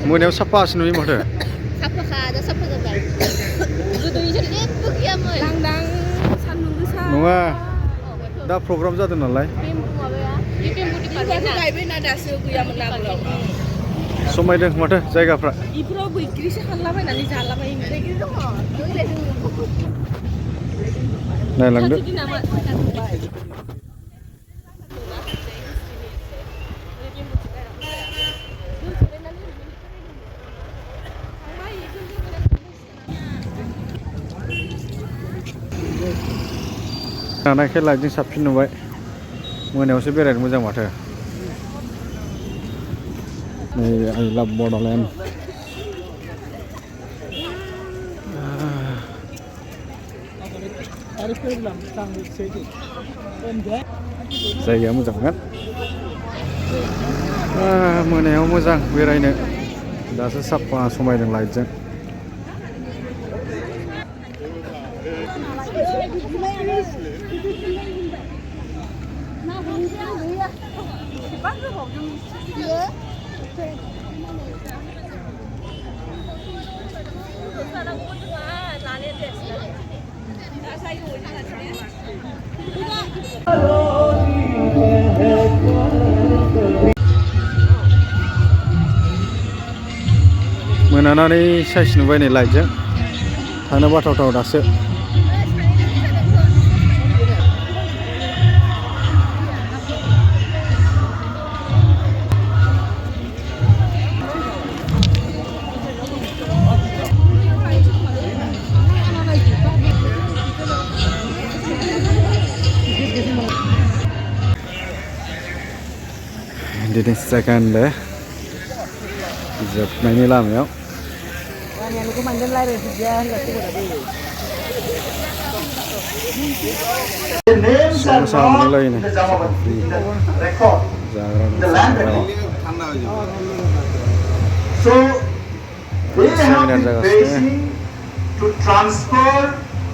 मोनायाव साफासो नुयो माथो साफाखा दा साफा जाबाय गोदो इसोर जेबो गैयामोन लांदां सान्दुं गोसा नङा दा प्रग्राम जादों नालाय माबाया बेम्बु डिपार्टमेन्टआ गायबायना दासो गैयामोन आगोलाव समायदों माथो जायगाफ्रा इफोराव बैग्रिसो खानलाबायनानै जालाबायोमोन बैग्रि दङ नायलांदो नायखाय लाइटजों साबसिन नुबाय मोनायावसो बेरायनो मोजां माथो नै आइ लाभ बड'लेण्ड जायगाया मोजांमोन मोनायाव मोजां बेरायनो दासो साफा समायदों लाइटजों मोनानानै साइज नुबाय नै लाइटजों थानो बाथावथाव दासो दिनै सेकेन्ड जोबनायनि लामायाव So they have been facing to transfer,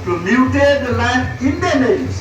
to mutate the land in their names.